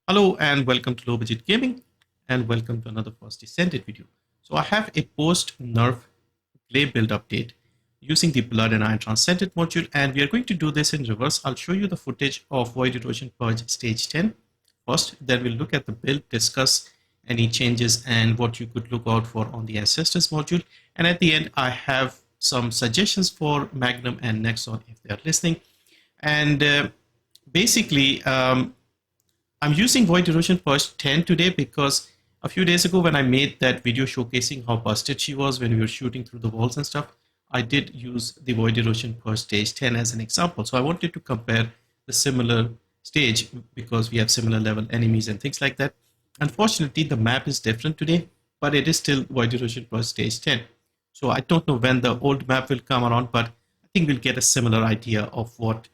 Hello and welcome to Low Budget Gaming and welcome to another first Descendant video. So I have a post Nerf Gley build update using the Blood and Iron Transcendent module, and we are going to do this in reverse. I'll show you the footage of Void Erosion Purge Stage 10 first, then we'll look at the build, discuss any changes and what you could look out for on the Ancestors module, and at the end I have some suggestions for Magnum and Nexon if they are listening. And basically I'm using Void Erosion Purge 10 today because a few days ago when I made that video showcasing how busted she was when we were shooting through the walls and stuff, I did use the Void Erosion Purge stage 10 as an example. So I wanted to compare the similar stage because we have similar level enemies and things like that. Unfortunately, the map is different today, but it is still Void Erosion Purge stage 10. So I don't know when the old map will come around, but I think we'll get a similar idea of what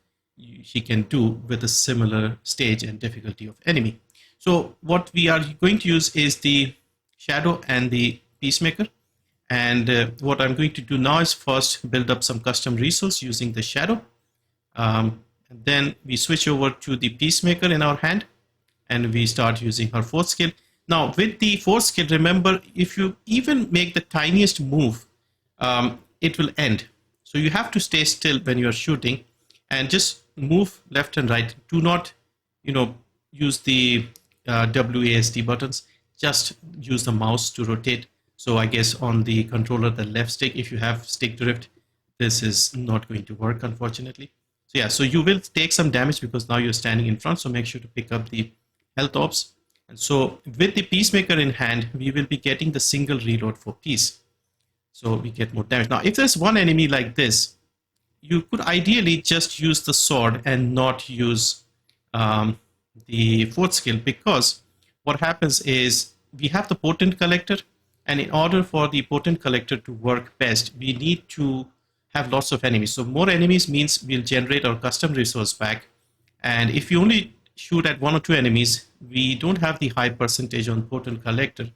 she can do with a similar stage and difficulty of enemy. So what we are going to use is the Shadow and the Peacemaker. And what I'm going to do now is first build up some custom resource using the Shadow. And then we switch over to the Peacemaker in our hand and we start using her fourth skill. Now with the fourth skill, remember, if you even make the tiniest move, it will end. So you have to stay still when you're shooting and just move left and right. Do not, use the WASD buttons. Just use the mouse to rotate. So I guess on the controller, the left stick, if you have stick drift, this is not going to work, unfortunately. So yeah, so you will take some damage because now you're standing in front. So make sure to pick up the health orbs. And so with the Peacemaker in hand, we will be getting the single reload for peace. So we get more damage. Now, if there's one enemy like this, you could ideally just use the sword and not use the fourth skill, because what happens is we have the potent collector, and in order for the potent collector to work best, we need to have lots of enemies. So more enemies means we'll generate our custom resource back, and if you only shoot at one or two enemies, we don't have the high percentage on potent collector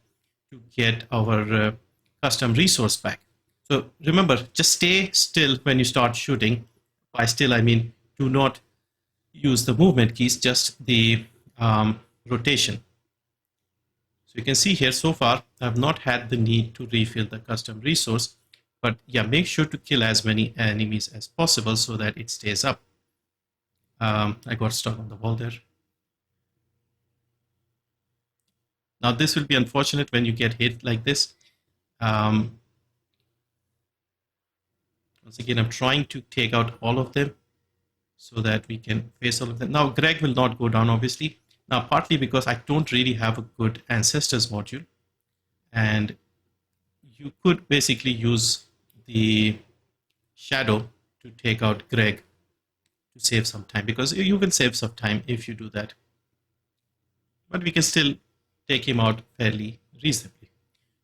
to get our custom resource back. So remember, just stay still when you start shooting. By still, I mean do not use the movement keys, just the rotation. So you can see here, so far, I've not had the need to refill the custom resource. But yeah, make sure to kill as many enemies as possible so that it stays up. I got stuck on the wall there. Now this will be unfortunate when you get hit like this. Once again, I'm trying to take out all of them so that we can face all of them. Now, Greg will not go down, obviously. Now, partly because I don't really have a good Ancestors module. And you could basically use the Shadow to take out Greg to save some time, because you will save some time if you do that. But we can still take him out fairly reasonably.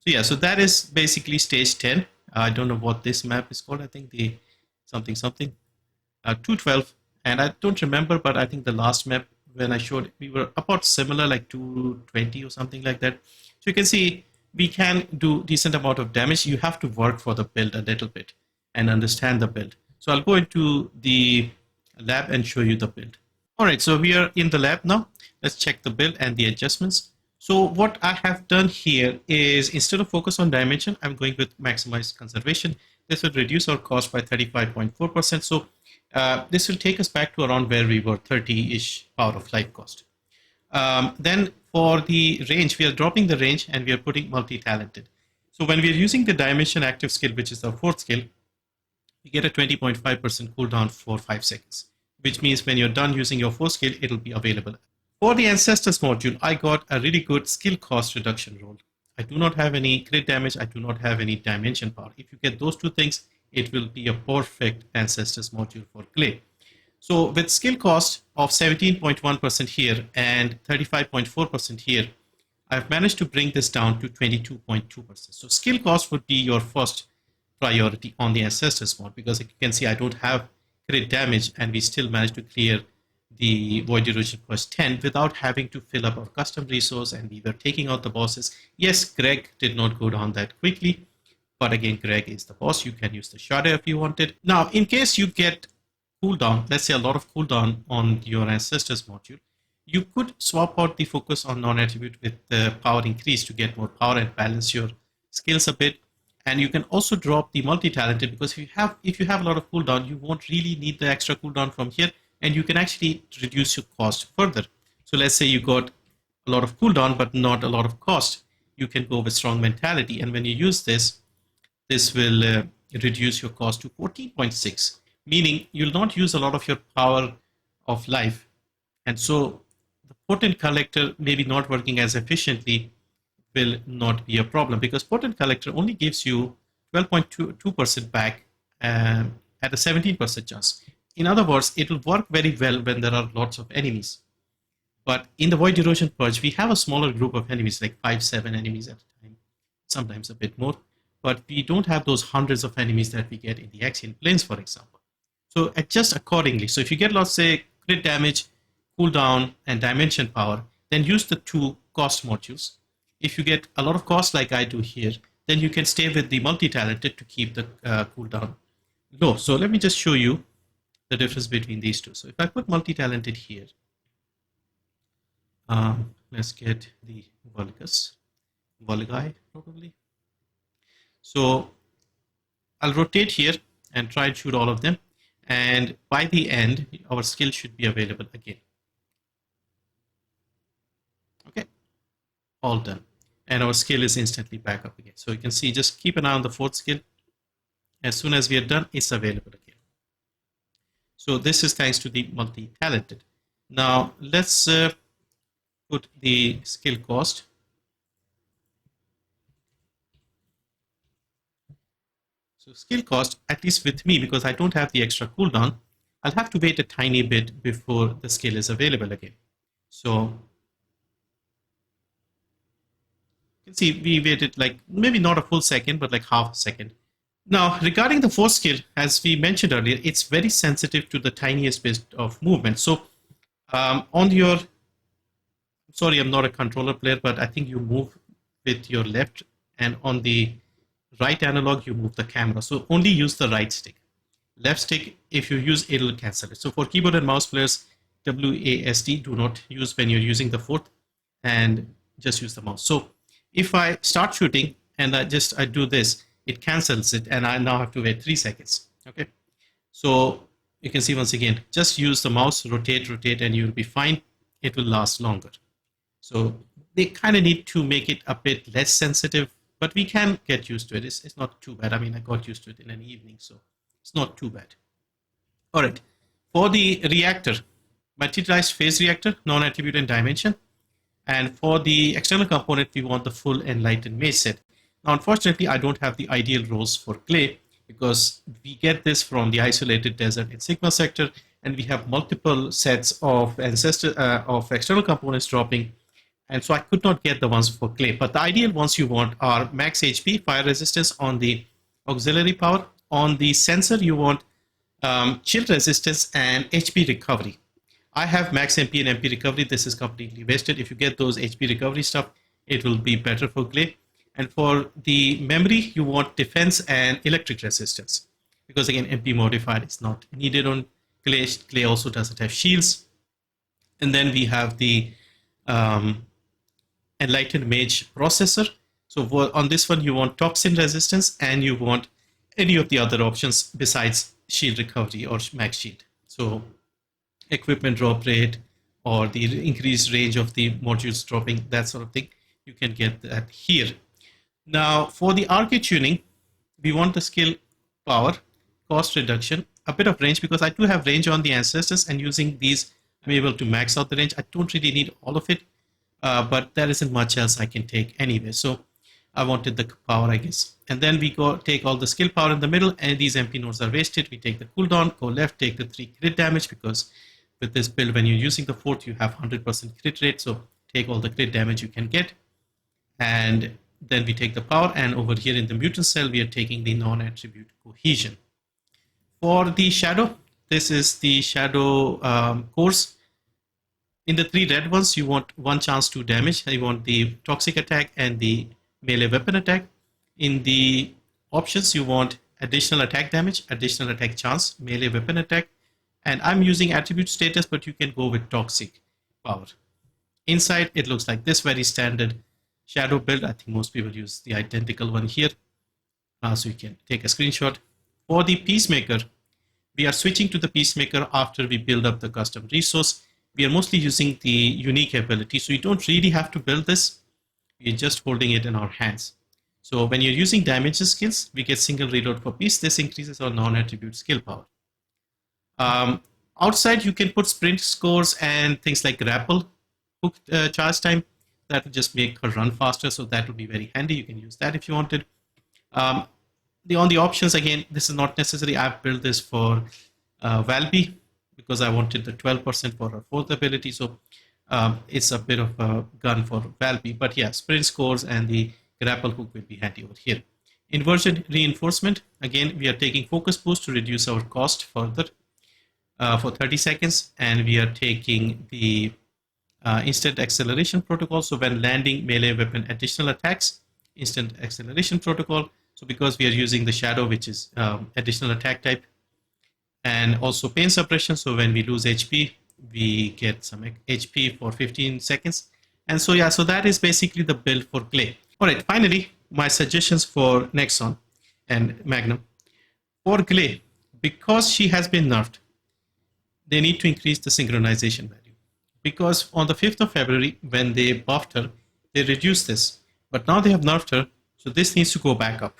So yeah, so that is basically stage 10. I don't know what this map is called. I think the something 212, and I don't remember, but I think the last map when I showed, we were about similar, like 220 or something like that. So you can see we can do decent amount of damage. You have to work for the build a little bit and understand the build. So I'll go into the lab and show you the build. All right, so we are in the lab now. Let's check the build and the adjustments. So what I have done here is, instead of focus on dimension, I'm going with maximize conservation. This will reduce our cost by 35.4%. So this will take us back to around where we were, 30-ish power of life cost. Then for the range, we are dropping the range and we are putting multi-talented. So when we are using the dimension active skill, which is our fourth skill, you get a 20.5% cooldown for 5 seconds, which means when you're done using your fourth skill, it'll be available. For the Ancestors module, I got a really good skill cost reduction roll. I do not have any crit damage. I do not have any dimension power. If you get those two things, it will be a perfect Ancestors module for Gley. So with skill cost of 17.1% here and 35.4% here, I've managed to bring this down to 22.2%. So skill cost would be your first priority on the Ancestors mod, because you can see I don't have crit damage and we still managed to clear the Void Erosion Purge 10 without having to fill up our custom resource, and we were taking out the bosses. Yes, Greg did not go down that quickly, but again, Greg is the boss. You can use the Shadow if you wanted. Now, in case you get cooldown, let's say a lot of cooldown on your Ancestors module, You could swap out the focus on non-attribute with the power increase to get more power and balance your skills a bit. And you can also drop the multi-talented, because if you have a lot of cooldown, you won't really need the extra cooldown from here, and you can actually reduce your cost further. So let's say you got a lot of cooldown but not a lot of cost. You can go with strong mentality, and when you use this, this will reduce your cost to 14.6, meaning you'll not use a lot of your power of life. And so the potent collector maybe not working as efficiently will not be a problem, because potent collector only gives you 12.2% back at a 17% chance. In other words, it will work very well when there are lots of enemies. But in the Void Erosion Purge, we have a smaller group of enemies, like 5-7 enemies at a time, sometimes a bit more. But we don't have those hundreds of enemies that we get in the Axial Planes, for example. So adjust accordingly. So if you get, let's say, crit damage, cooldown, and dimension power, then use the 2 cost modules. If you get a lot of cost like I do here, then you can stay with the multi-talented to keep the cooldown low. So let me just show you the difference between these two. So if I put multi-talented here, let's get the Volgai probably. So I'll rotate here and try and shoot all of them. And by the end, our skill should be available again. Okay, all done. And our skill is instantly back up again. So you can see, just keep an eye on the 4th skill. As soon as we are done, it's available again. So this is thanks to the multi-talented. Now let's put the skill cost. So skill cost, at least with me, because I don't have the extra cooldown, I'll have to wait a tiny bit before the skill is available again. So you can see we waited like maybe not a full second, but like half a second. Now, regarding the 4th skill, as we mentioned earlier, it's very sensitive to the tiniest bit of movement. So on your, sorry, I'm not a controller player, but I think you move with your left, and on the right analog, you move the camera. So only use the right stick. Left stick, if you use it, will cancel it. So for keyboard and mouse players, WASD do not use when you're using the 4th, and just use the mouse. So if I start shooting and I do this, it cancels it, and I now have to wait 3 seconds. Okay, so you can see once again, just use the mouse, rotate, and you'll be fine. It will last longer. So they kind of need to make it a bit less sensitive, but we can get used to it. It's not too bad. I mean, I got used to it in an evening, so it's not too bad. All right, for the reactor, materialized phase reactor, non-attribute and dimension. And for the external component, we want the full enlightened mage set. Now, unfortunately, I don't have the ideal roles for Gley, because we get this from the isolated desert in Sigma sector, and we have multiple sets of external components dropping, and so I could not get the ones for Gley. But the ideal ones you want are max HP, fire resistance on the auxiliary power. On the sensor, you want chill resistance and HP recovery. I have max MP and MP recovery. This is completely wasted. If you get those HP recovery stuff, it will be better for Gley. And for the memory, you want defense and electric resistance, because again, MP modified is not needed on Gley. Gley also doesn't have shields. And then we have the enlightened mage processor. So on this one, you want toxin resistance, and you want any of the other options besides shield recovery or max shield. So equipment drop rate or the increased range of the modules dropping, that sort of thing, you can get that here. Now, for the Arche tuning, we want the skill power, cost reduction, a bit of range, because I do have range on the ancestors, and using these, I'm able to max out the range. I don't really need all of it, but there isn't much else I can take anyway. So I wanted the power, I guess. And then we take all the skill power in the middle, and these MP nodes are wasted. We take the cooldown, go left, take the 3 crit damage, because with this build, when you're using the 4th, you have 100% crit rate. So take all the crit damage you can get. And then we take the power, and over here in the mutant cell, we are taking the non-attribute cohesion. For the shadow, this is the shadow course. In the 3 red ones, you want 1 chance to damage. You want the toxic attack and the melee weapon attack. In the options, you want additional attack damage, additional attack chance, melee weapon attack. And I'm using attribute status, but you can go with toxic. power. Inside, it looks like this, very standard shadow build. I think most people use the identical one here. So you can take a screenshot. For the Peacemaker, we are switching to the Peacemaker after we build up the custom resource. We are mostly using the unique ability, so you don't really have to build this. We're just holding it in our hands. So when you're using dimension skills, we get single reload for peace. This increases our non-attribute skill power. Outside, you can put sprint scores and things like grapple hook charge time. That will just make her run faster, so that would be very handy. You can use that if you wanted. On the options, again, this is not necessary. I've built this for Valby because I wanted the 12% for her fourth ability. So it's a bit of a gun for Valby. But yeah, sprint scores and the grapple hook will be handy over here. Inversion Reinforcement. Again, we are taking focus boost to reduce our cost further for 30 seconds. And we are taking the instant acceleration protocol. So when landing melee weapon additional attacks, instant acceleration protocol. So because we are using the shadow, which is additional attack type, and also pain suppression. So when we lose HP, we get some HP for 15 seconds. And so yeah, so that is basically the build for Gley. All right, finally, my suggestions for Nexon and Magnum. For Gley, because she has been nerfed, they need to increase the synchronization value. Because on the 5th of February, when they buffed her, they reduced this. But now they have nerfed her, so this needs to go back up.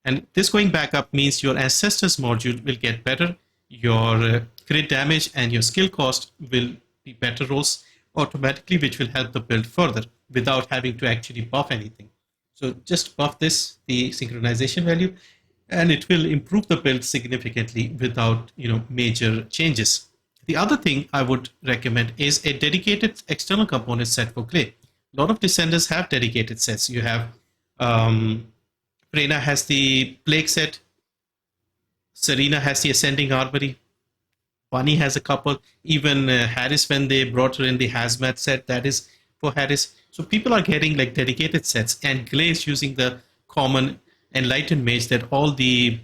And this going back up means your Ancestors module will get better, your crit damage and your skill cost will be better rolls automatically, which will help the build further without having to actually buff anything. So just buff this, the synchronization value, and it will improve the build significantly without major changes. The other thing I would recommend is a dedicated external component set for Gley. A lot of Descendants have dedicated sets. You have Prerna has the Plague set, Serena has the Ascending Armory, Bunny has a couple, even Harris, when they brought her in the Hazmat set, that is for Harris. So people are getting like dedicated sets, and Gley is using the common Enlightened Mage that all the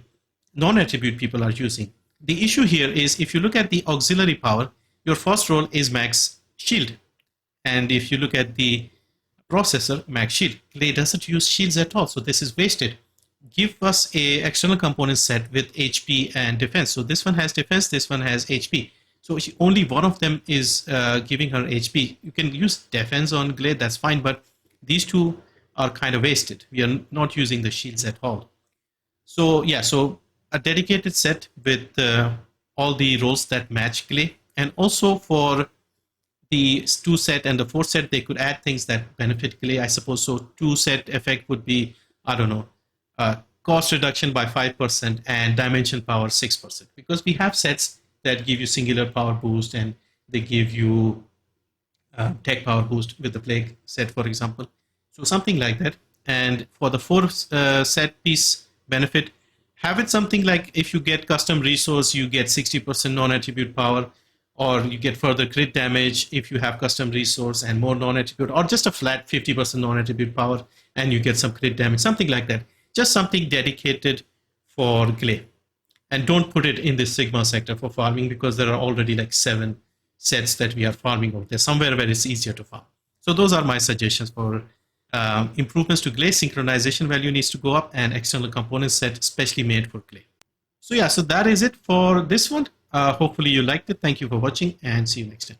non-attribute people are using. The issue here is if you look at the auxiliary power, your first roll is max shield. And if you look at the processor, max shield. Gley doesn't use shields at all, so this is wasted. Give us a external component set with HP and defense. So this one has defense, this one has HP. So only one of them is giving her HP. You can use defense on Gley, that's fine, but these two are kind of wasted. We are not using the shields at all. So yeah, so a dedicated set with all the roles that match Gley, and also for the 2 set and the 4 set, they could add things that benefit Gley, I suppose. So 2 set effect would be, I don't know, cost reduction by 5% and dimension power 6%, because we have sets that give you singular power boost and they give you tech power boost with the Plague set, for example. So something like that. And for the 4 set piece benefit, have it something like if you get custom resource, you get 60% non-attribute power, or you get further crit damage if you have custom resource and more non-attribute, or just a flat 50% non-attribute power and you get some crit damage, something like that. Just something dedicated for Gley. And don't put it in the Sigma sector for farming, because there are already like 7 sets that we are farming over there, somewhere where it's easier to farm. So those are my suggestions for improvements to Gley. Synchronization value needs to go up, and external component set specially made for Gley. So yeah, so that is it for this one. Hopefully you liked it. Thank you for watching, and see you next time.